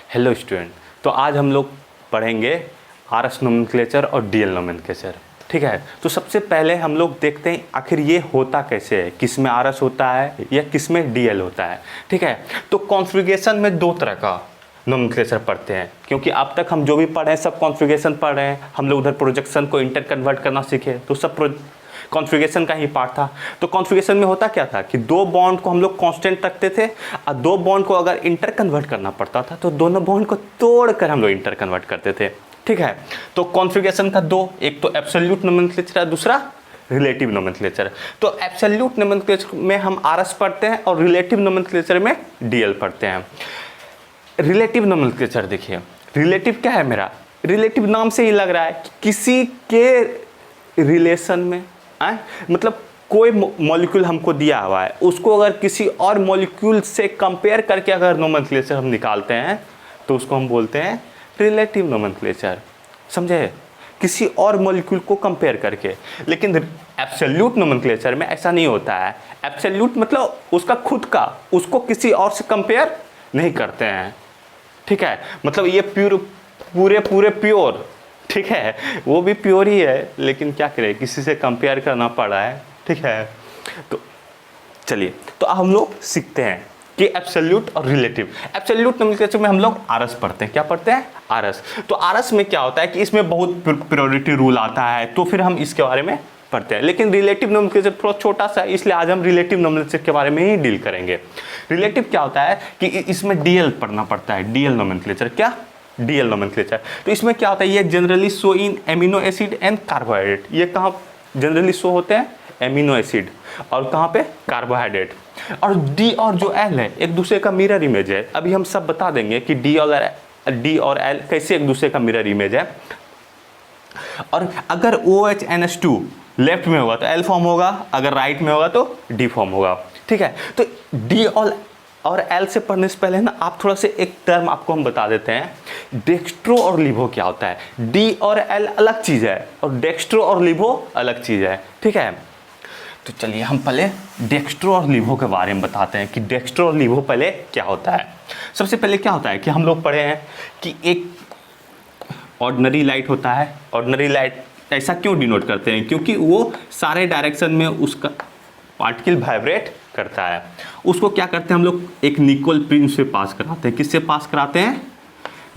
Hello student, तो आज हम लोग पढ़ेंगे आरएस नोमेनक्लेचर और डीएल नोमेनक्लेचर। ठीक है, तो सबसे पहले हम लोग देखते हैं आखिर ये होता कैसे है, किस में आरएस होता है या किस में डीएल होता है। ठीक है, तो कॉन्फ़िगरेशन में दो तरह का नोमेनक्लेचर पढ़ते हैं, क्योंकि अब तक हम जो भी पढ़े हैं सब कॉन्फ़िगरेशन पढ़ रहे हैं। हम लोग उधर प्रोजेक्शन को इंटर कन्वर्ट करना सीखे, तो सब कॉन्फ़िगरेशन का ही पार्ट था। तो कॉन्फ़िगरेशन में होता क्या था कि दो बॉन्ड को हम लोग कांस्टेंट रखते थे और दो बॉन्ड को अगर इंटर कन्वर्ट करना पड़ता था तो दोनों बॉन्ड को तोड़कर हम लोग इंटर कन्वर्ट करते थे। ठीक है, तो कॉन्फ़िगरेशन का दो, एक तो एब्सोल्यूट नोमेनक्लेचर है, दूसरा रिलेटिव नोमेनक्लेचर। तो एब्सोल्यूट नोमेनक्लेचर में हम आरएस पढ़ते हैं और रिलेटिव नोमेनक्लेचर में डीएल पढ़ते हैं। रिलेटिव नोमेनक्लेचर देखिए, रिलेटिव क्या है मेरा, रिलेटिव नाम से ही लग रहा है कि किसी के रिलेशन में मतलब कोई मॉलिक्यूल हमको दिया हुआ है, उसको अगर किसी और मॉलिक्यूल से कंपेयर करके अगर नोमेनक्लेचर हम निकालते हैं तो उसको हम बोलते हैं रिलेटिव नोमेनक्लेचर। समझे, किसी और मॉलिक्यूल को कंपेयर करके। लेकिन एब्सोल्यूट नोमेनक्लेचर में ऐसा नहीं होता है। एब्सोल्यूट मतलब उसका खुद का, उसको किसी और से कंपेयर नहीं करते हैं। ठीक है, मतलब ये पूरे प्योर, ठीक है, वो भी प्योर ही है, लेकिन क्या करें, किसी से कंपेयर करना पड़ा है। ठीक है, तो चलिए, तो अब हम लोग सीखते हैं कि एब्सोल्यूट और रिलेटिव। एब्सोल्यूट नोमेनक्लेचर में हम लोग आरएस पढ़ते हैं। क्या पढ़ते हैं? आरएस। तो आरएस में क्या होता है कि इसमें बहुत प्रायोरिटी रूल आता है, तो फिर हम इसके बारे में पढ़ते हैं। लेकिन रिलेटिव नोमेनक्लेचर थोड़ा छोटा सा है, इसलिए आज हम रिलेटिव नोमेनक्लेचर के बारे में ही डील करेंगे। रिलेटिव क्या होता है कि इसमें डीएल पढ़ना पड़ता है। डीएल नोमेनक्लेचर, क्या? DL nomenclature. तो इसमें क्या होता है, ये generally show in amino acid and carbohydrate. ये कहाँ जनरली शो होते हैं? Amino acid. और कहाँ पे? कार्बोहाइड्रेट। और डी और जो एल है एक दूसरे का मिरर इमेज है। अभी हम सब बता देंगे कि डी और एल कैसे एक दूसरे का मिरर इमेज है। और अगर OH NH2 लेफ्ट में होगा तो एल फॉर्म होगा, अगर राइट में होगा तो डी फॉर्म होगा। ठीक है, तो डी और एल से पढ़ने से पहले ना आप थोड़ा से एक टर्म आपको हम बता देते हैं, डेक्स्ट्रो और लिवो क्या होता है। डी और एल अलग चीज़ है और डेक्स्ट्रो और लिवो अलग चीज़ है। ठीक है, तो चलिए हम पहले डेक्स्ट्रो और लिवो के बारे में बताते हैं कि डेक्स्ट्रो और लिवो पहले क्या होता है। सबसे पहले क्या होता है कि हम लोग पढ़े हैं कि एक ऑर्डिनरी लाइट होता है। ऑर्डिनरी लाइट ऐसा क्यों डिनोट करते हैं? क्योंकि वो सारे डायरेक्शन में उसका पार्टिकल वाइब्रेट करता है। उसको क्या करते हैं हम लोग, एक निकोल प्रिज्म से पास कराते हैं। किससे पास कराते हैं?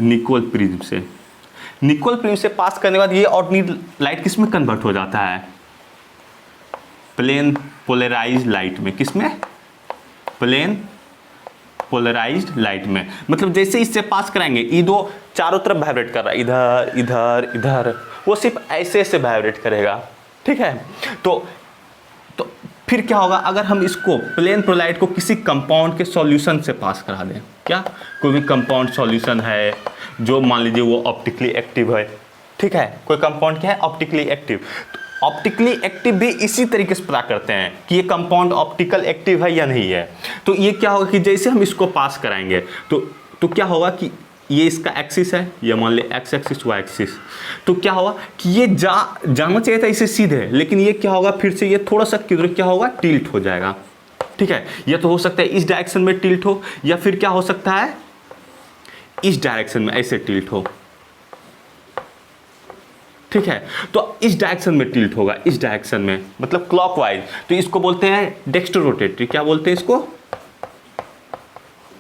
निकोल प्रिज्म से। निकोल प्रिज्म से पास करने के बाद ये ऑर्डिनरी लाइट किस में कन्वर्ट हो जाता है? प्लेन पोलराइज्ड लाइट में। किसमें? प्लेन पोलराइज्ड लाइट में। मतलब जैसे इससे पास कराएंगे, ये दो चारों तरफ वाइब्रेट कर रहा है, इधर इधर इधर, वो सिर्फ ऐसे ऐसे वाइब्रेट करेगा। ठीक है, तो फिर क्या होगा, अगर हम इसको प्लेन पोलराइड को किसी कंपाउंड के सॉल्यूशन से पास करा दें, क्या कोई भी कंपाउंड सॉल्यूशन है जो मान लीजिए वो ऑप्टिकली एक्टिव है। ठीक है, कोई कंपाउंड क्या है? Optically active. तो ऑप्टिकली एक्टिव भी इसी तरीके से पता करते हैं कि ये कंपाउंड ऑप्टिकल एक्टिव है या नहीं है। तो ये क्या होगा कि जैसे हम इसको पास कराएंगे तो क्या होगा कि ये इसका एक्सिस है, ये मान ले एक्स एक्सिस वाई एक्सिस। तो क्या होगा कि ये जाना चाहिए था इसे सीधे, लेकिन ये क्या होगा, फिर से ये थोड़ा सा किधर क्या होगा, टिल्ट हो जाएगा। ठीक है, ये तो हो सकता है इस डायरेक्शन में टिल्ट हो, या फिर क्या हो सकता है इस डायरेक्शन में ऐसे टिल्ट हो। ठीक है, तो इस डायरेक्शन में टिल्ट होगा, इस डायरेक्शन में मतलब क्लॉकवाइज। तो इसको बोलते हैं डेक्स्ट्रो रोटेटरी। क्या बोलते हैं इसको?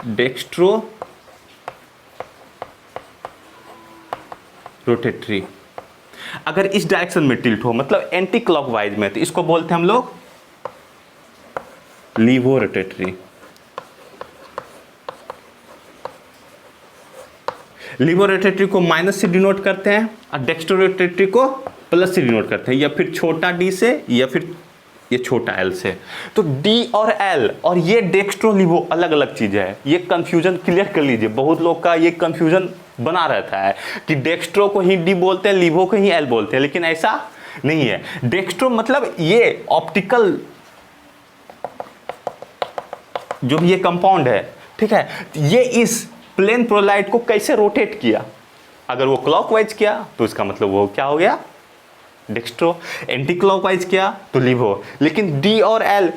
Dextro rotatory. अगर इस डायरेक्शन में टिल्ट हो मतलब एंटी क्लॉकवाइज में, तो इसको बोलते हैं हम लोग लीवो रोटेटरी। लीवो रोटेटरी को माइनस से डिनोट करते हैं और डेक्स्ट्रो रोटेटरी को प्लस से डिनोट करते हैं, या फिर छोटा डी से या फिर ये छोटा एल से। तो डी और एल और ये डेक्स्ट्रो लिवो अलग अलग चीज है। ये कंफ्यूजन क्लियर कर लीजिए, बहुत लोग का ये कंफ्यूजन बना रहता है कि डेक्स्ट्रो को ही डी बोलते हैं, लिवो को ही एल बोलते हैं, लेकिन ऐसा नहीं है। डेक्स्ट्रो मतलब ये ऑप्टिकल जो भी ये कंपाउंड है, ठीक है, ये इस प्लेन पोलराइड को कैसे रोटेट किया। अगर वो क्लॉकवाइज किया तो इसका मतलब वो क्या हो गया, डेक्स्ट्रो। एंटी क्लॉकवाइज किया तो लिवो। लेकिन डी और एल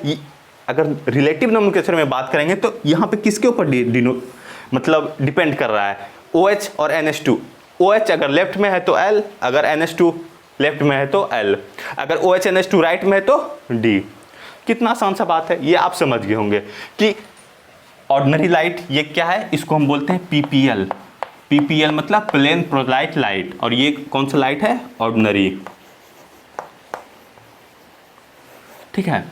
अगर रिलेटिव नोमेनक्लेचर में बात करेंगे तो यहाँ पे किसके ऊपर मतलब डिपेंड कर रहा है, OH और NH2, OH अगर लेफ्ट में है तो L, अगर NH2 लेफ्ट में है तो L, अगर OH NH2 राइट में है तो D। कितना आसान सा बात है, ये आप समझ गए होंगे कि ऑर्डिनरी लाइट ये क्या है, इसको हम बोलते हैं PPL। PPL मतलब प्लेन पोलराइज लाइट, और ये कौन सा लाइट है, ऑर्डिनरी। ठीक है,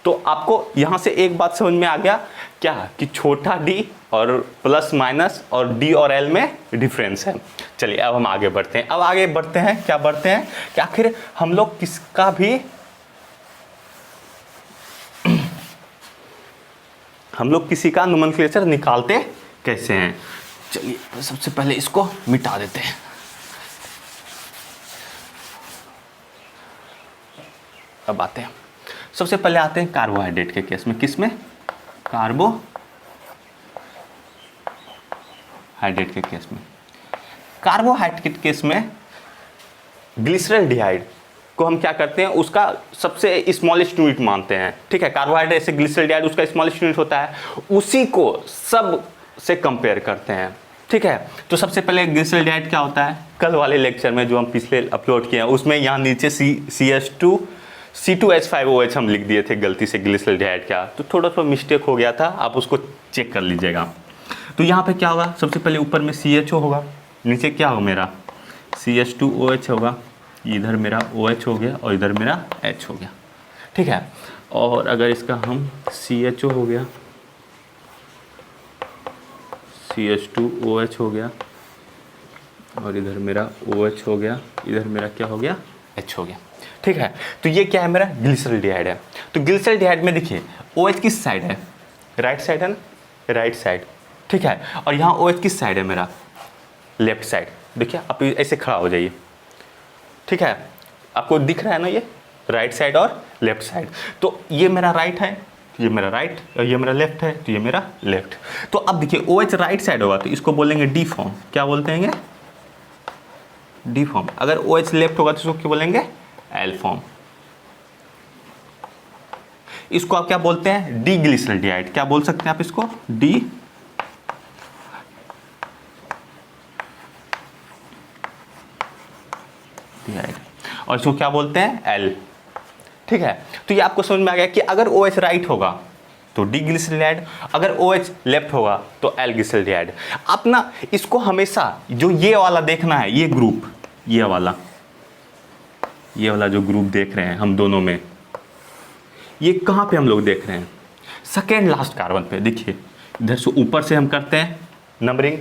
तो आपको यहां से एक बात समझ में आ गया क्या, कि छोटा d और प्लस माइनस और d और l में डिफरेंस है। चलिए अब हम आगे बढ़ते हैं। अब आगे बढ़ते हैं, क्या बढ़ते हैं कि आखिर हम लोग किसका भी हम लोग किसी का नोमेनक्लेचर निकालते कैसे हैं। चलिए सबसे पहले इसको मिटा देते हैं। अब आते हैं, सबसे पहले आते हैं कार्बोहाइड्रेट के केस में। किस में, कार्बोहाइड्रेट के केस में। कार्बोहाइड्रेट के केस में ग्लिसरॉल्डिहाइड को हम क्या करते हैं, उसका सबसे स्मॉलेस्ट यूनिट मानते हैं। ठीक है, कार्बोहाइड्रेट से ग्लिसरॉल्डिहाइड उसका स्मॉलेस्ट यूनिट होता है, उसी को सब से कंपेयर करते हैं। ठीक है, तो सबसे पहले ग्लिसरॉल्डिहाइड क्या होता है, कल वाले लेक्चर में जो हम पिछले अपलोड किए हैं उसमें यहाँ नीचे C2H5OH हम लिख दिए थे गलती से ग्लिसरॉल्डिहाइड का, तो थोड़ा सा मिस्टेक हो गया था, आप उसको चेक कर लीजिएगा। तो यहाँ पे क्या होगा, सबसे पहले ऊपर में CHO होगा, नीचे क्या होगा मेरा CH2OH होगा, इधर मेरा OH हो गया और इधर मेरा H हो गया। ठीक है, और अगर इसका हम CHO हो गया, CH2OH हो गया और इधर मेरा OH हो गया, इधर मेरा क्या हो गया, H हो गया। ठीक है, तो ये क्या है, मेरा ग्लिसरॉल्डिहाइड है। तो ग्लिसरॉल्डिहाइड में देखिए OH किस साइड है, राइट साइड है ना, राइट साइड। ठीक है, और यहाँ OH किस साइड है, मेरा लेफ्ट साइड। देखिए आप ऐसे खड़ा हो जाइए। ठीक है, आपको दिख रहा है ना ये राइट साइड और लेफ्ट साइड। तो ये मेरा राइट है, ये मेरा राइट, और ये मेरा लेफ्ट है, तो ये मेरा लेफ्ट। तो अब देखिए OH राइट साइड होगा तो इसको बोलेंगे D फॉर्म। क्या बोलते हैं, D फॉर्म। अगर OH लेफ्ट होगा तो इसको क्या बोलेंगे, L फॉर्म। इसको आप क्या बोलते हैं, डी ग्लिसरॉल्डिहाइड। क्या बोल सकते हैं आप इसको, डी और इसको क्या बोलते हैं, L। ठीक है, तो ये आपको समझ में आ गया कि अगर OH राइट होगा तो डी ग्लिसरॉल्डिहाइड, अगर OH लेफ्ट होगा तो L ग्लिसरॉल्डिहाइड। आप ना इसको हमेशा जो ये वाला देखना है, ये ग्रुप, ये वाला जो ग्रुप देख रहे हैं हम दोनों में, ये कहाँ पे हम लोग देख रहे हैं, सेकेंड लास्ट कार्बन पे। देखिए इधर से ऊपर से हम करते हैं नंबरिंग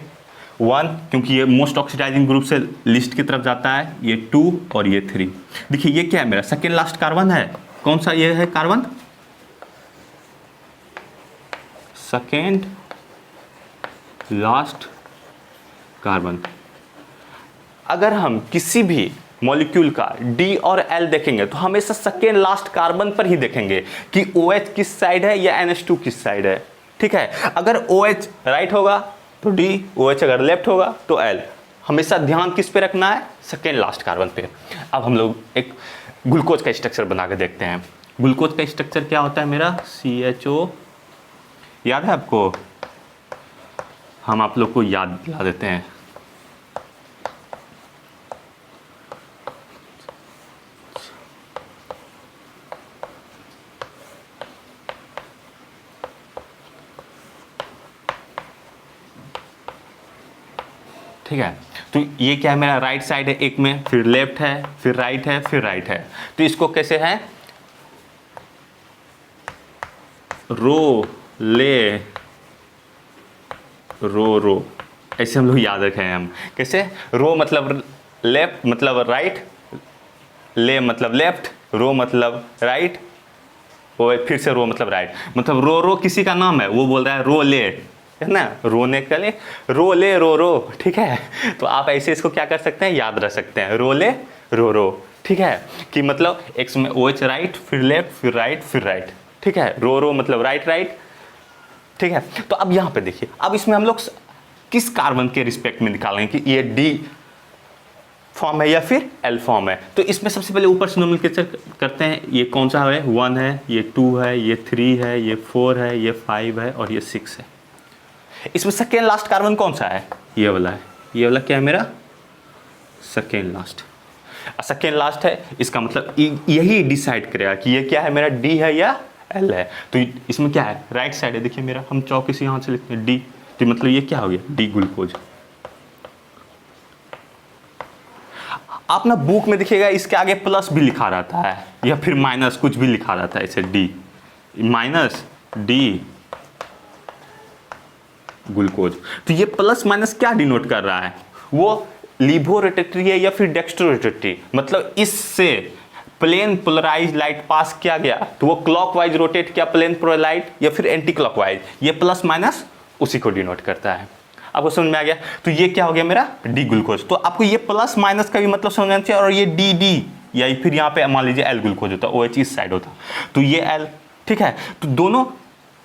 1, क्योंकि ये मोस्ट ऑक्सीडाइजिंग ग्रुप से लिस्ट की तरफ जाता है, ये 2 और ये 3। देखिए ये क्या है, मेरा सेकेंड लास्ट कार्बन है। कौन सा ये है कार्बन, सेकेंड लास्ट कार्बन। अगर हम किसी भी मॉलिक्यूल का D और L देखेंगे तो हमेशा सेकेंड लास्ट कार्बन पर ही देखेंगे कि OH किस साइड है या NH2 किस साइड है। ठीक है, अगर OH राइट होगा तो D, OH अगर लेफ्ट होगा तो L। हमेशा ध्यान किस पे रखना है, सेकेंड लास्ट कार्बन पे। अब हम लोग एक ग्लूकोज का स्ट्रक्चर बना के देखते हैं। ग्लूकोज का स्ट्रक्चर क्या होता है मेरा, CHO, याद है आपको, हम आप लोग को याद दिला देते हैं। ठीक है, तो ये क्या है, मेरा राइट साइड है एक में, फिर लेफ्ट है, फिर राइट है, फिर राइट है। तो इसको कैसे है, रो ले रो, ऐसे हम लोग याद रखे हैं हम। कैसे, रो मतलब लेफ्ट मतलब राइट, ले मतलब लेफ्ट, रो मतलब राइट, वो फिर से रो मतलब राइट। मतलब रो किसी का नाम है, वो बोल रहा है रो ले, है ना, रोने के लिए रो ले रो। ठीक है, तो आप ऐसे इसको क्या कर सकते हैं, याद रख सकते हैं, रो ले रो। ठीक है, कि मतलब एक्स में OH राइट, फिर लेफ्ट, फिर राइट, फिर राइट। ठीक है, रो मतलब राइट। ठीक है, तो अब यहाँ पे देखिए, अब इसमें हम लोग किस कार्बन के रिस्पेक्ट में निकालेंगे कि ये D फॉर्म है या फिर L फॉर्म है। तो इसमें सबसे पहले ऊपर से नोमेनक्लेचर करते हैं। ये कौन सा है, 1 है, ये 2 है, ये 3 है, ये 4 है, ये 5 है और ये 6 है। इसमें सेकेंड लास्ट कार्बन कौन सा है, ये वाला है, ये वाला क्या है मेरा सेकेंड लास्ट। सेकेंड लास्ट है, इसका मतलब यही डिसाइड करेगा कि ये क्या है मेरा डी है या एल है। तो इसमें क्या है राइट साइड है, देखिए मेरा हम चौके से यहाँ से लिखते हैं डी, तो मतलब ये क्या हो गया डी ग्लूकोज। आप ना बुक में देखिएगा इसके आगे प्लस भी लिखा रहता है या फिर माइनस कुछ भी लिखा रहता है, ऐसे डी माइनस डी ग्लूकोज। तो ये प्लस माइनस क्या डिनोट कर रहा है, वो लीवो रोटेटरी है या फिर डेक्स्ट्रो रोटेटरी, मतलब इससे प्लेन पोलराइज लाइट पास किया गया तो वो क्लॉकवाइज रोटेट किया प्लेन पोलराइज या फिर एंटी क्लॉकवाइज, ये प्लस माइनस उसी को डिनोट करता है। आपको समझ में आ गया। तो ये क्या हो गया मेरा डी ग्लूकोज। तो आपको ये प्लस माइनस का भी मतलब समझना चाहिए, और ये डी डी या फिर यहाँ पे मान लीजिए एल ग्लूकोज होता, ओ एच इस साइड होता, तो ये एल, ठीक है। तो दोनों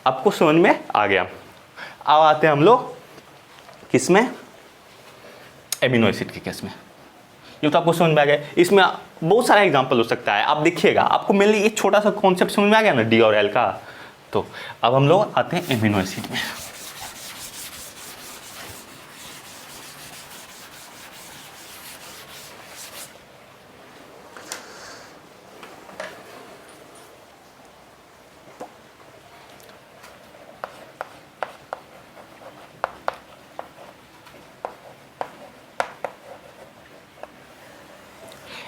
आपको समझ में आ गया। अब आते हैं हम लोग किसमें, एमिनो एसिड के केस में। ये तो आपको समझ में आ गया। इसमें बहुत सारा एग्जांपल हो सकता है, आप देखिएगा आपको मेनली एक छोटा सा कॉन्सेप्ट समझ में आ गया ना डी और एल का। तो अब हम लोग आते हैं एमिनो एसिड में।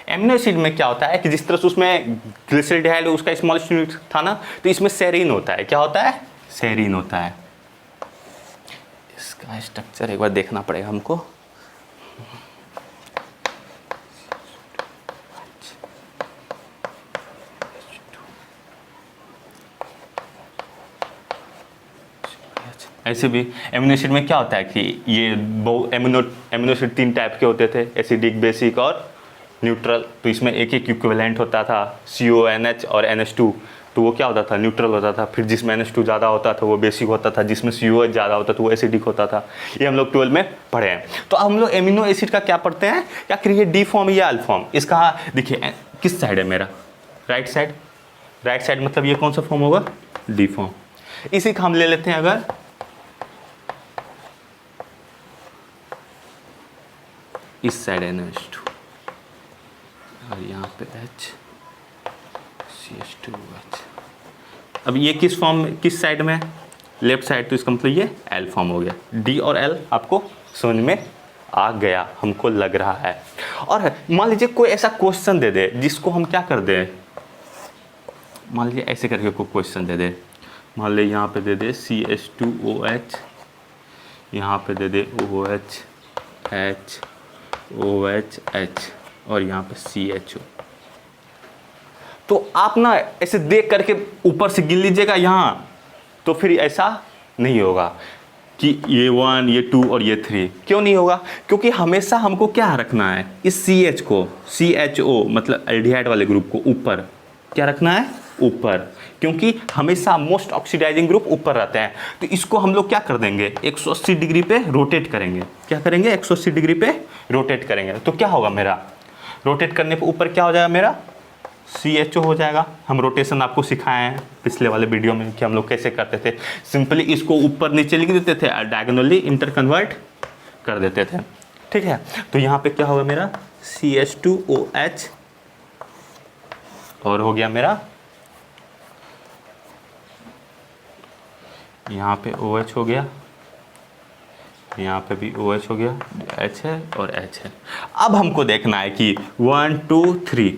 एमिनो एसिड में क्या होता है कि जिस तरह से उसमें ग्लिसरॉल्डिहाइड उसका स्मॉलेस्ट यूनिट था ना, तो इसमें सेरीन होता है। क्या होता है, सेरीन होता है। इसका स्ट्रक्चर एक बार देखना पड़ेगा हमको। ऐसे भी एमिनो एसिड में क्या होता है कि ये एमिनो एसिड 3 टाइप के होते थे, एसिडिक, बेसिक और न्यूट्रल। तो इसमें एक एक इक्विवेलेंट होता था, CONH और NH2, तो वो क्या होता था न्यूट्रल होता था। फिर जिसमें NH2 ज़्यादा होता था वो बेसिक होता था, जिसमें COH ज़्यादा होता था वो एसिडिक होता था। ये हम लोग 12 में पढ़े हैं। तो हम लोग एमिनो एसिड का क्या पढ़ते हैं, क्या करिए डी फॉर्म या एल फॉर्म। इसका देखिए किस साइड है मेरा, राइट साइड। राइट साइड मतलब ये कौन सा फॉर्म होगा, डी फॉर्म। इसी का हम ले लेते हैं अगर इस साइड NH2 और यहाँ पे H CH2OH। अब ये किस फॉर्म, किस साइड में, लेफ्ट साइड, तो इसका मतलब ये एल फॉर्म हो गया। डी और एल आपको समझ में आ गया हमको लग रहा है। और मान लीजिए कोई ऐसा क्वेश्चन दे दे जिसको हम क्या कर दें, मान लीजिए ऐसे करके कोई क्वेश्चन दे दे, मान लीजिए यहाँ पे दे दे CH2OH, यहाँ पे दे दे OH H OH H और यहाँ पे CHO। तो आप ना ऐसे देख करके ऊपर से गिन लीजिएगा यहाँ, तो फिर ऐसा नहीं होगा कि ये 1 ये 2 और ये 3। क्यों नहीं होगा, क्योंकि हमेशा हमको क्या रखना है, इस CH को, CHO मतलब एल्डिहाइड वाले ग्रुप को ऊपर क्या रखना है, ऊपर, क्योंकि हमेशा मोस्ट ऑक्सीडाइजिंग ग्रुप ऊपर रहते हैं। तो इसको हम लोग क्या कर देंगे 180 डिग्री पे रोटेट करेंगे। क्या करेंगे 180 डिग्री पे रोटेट करेंगे। तो क्या होगा मेरा, रोटेट करने पे ऊपर क्या हो जाएगा मेरा, CHO हो जाएगा। हम रोटेशन आपको सिखाए हैं पिछले वाले वीडियो में कि हम लोग कैसे करते थे। सिंपली इसको ऊपर नीचे लिख देते थे, डायगोनली इंटर कन्वर्ट कर देते थे, ठीक है। तो यहाँ पे क्या होगा मेरा CH2OH और हो गया मेरा यहाँ पे OH हो गया, यहाँ पे भी OH हो गया, H है और H है। अब हमको देखना है कि 1 2 3,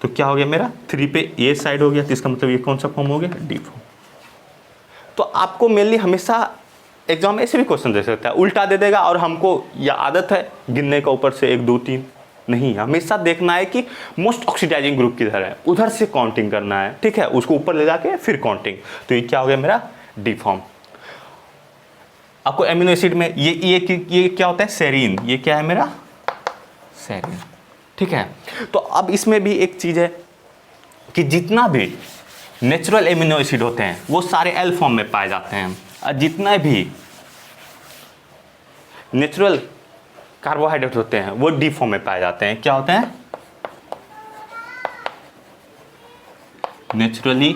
तो क्या हो गया मेरा 3 पे ए साइड हो गया, तो इसका मतलब ये कौन सा फॉर्म हो गया, डी फॉर्म। तो आपको मेनली हमेशा एग्जाम में ऐसे भी क्वेश्चन दे सकता है, उल्टा दे देगा, और हमको यह आदत है गिनने का ऊपर से 1 2 3 नहीं, हमेशा देखना है कि मोस्ट ऑक्सीडाइजिंग ग्रुप किधर है, उधर से काउंटिंग करना है, ठीक है, उसको ऊपर ले जाके फिर काउंटिंग। तो ये क्या हो गया मेरा डी फॉर्म। आपको एमिनो एसिड में ये क्या होता है, सेरीन, ये क्या है मेरा सेरीन, ठीक है। तो अब इसमें भी एक चीज है कि जितना भी नेचुरल एमिनो एसिड होते हैं वो सारे एल फॉर्म में पाए जाते हैं, और जितना भी नेचुरल कार्बोहाइड्रेट होते हैं वो डी फॉर्म में पाए जाते हैं। क्या होते हैं, naturally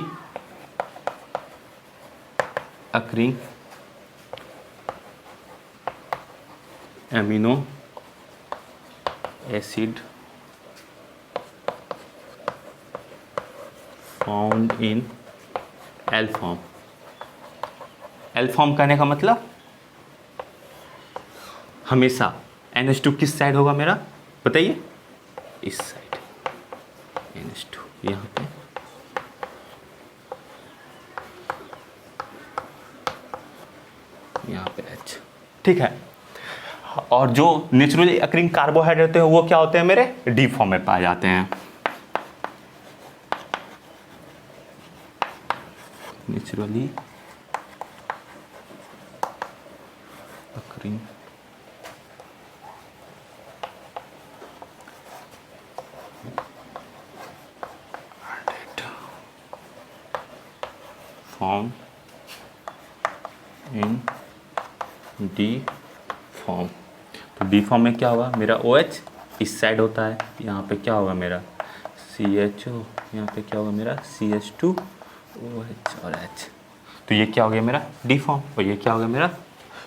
occurring amino acid found in L form. L form कहने का मतलब हमेशा NH2 किस साइड होगा मेरा बताइए, इस साइड NH2 यहाँ पे, यहाँ पे H, ठीक है। और जो नेचुरली अकरिंग कार्बोहाइड्रेट होते हैं वो क्या होते हैं मेरे, डी फॉर्म में पाए जाते हैं। Naturally occurring form in D form. तो डी फॉर्म में क्या होगा मेरा OH इस साइड होता है, यहाँ पे क्या होगा मेरा CHO, यहाँ पे क्या होगा मेरा CH2 OH और H। तो ये क्या हो गया मेरा डी फॉर्म, और ये क्या हो गया मेरा,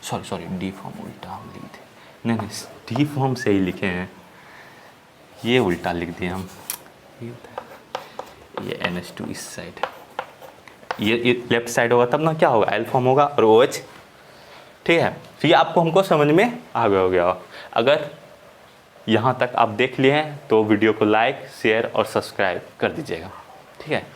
सॉरी डी फॉर्म उल्टा हम लिख दे, नहीं डी फॉर्म से ही लिखे हैं, ये उल्टा लिख दिए हम। ये NH2 इस साइड, ये लेफ्ट साइड होगा तब ना क्या होगा एल फॉर्म होगा और OH, ठीक है। तो ये आपको हमको समझ में आ गया हो गया। अगर यहाँ तक आप देख लिए हैं तो वीडियो को लाइक शेयर और सब्सक्राइब कर दीजिएगा, ठीक है।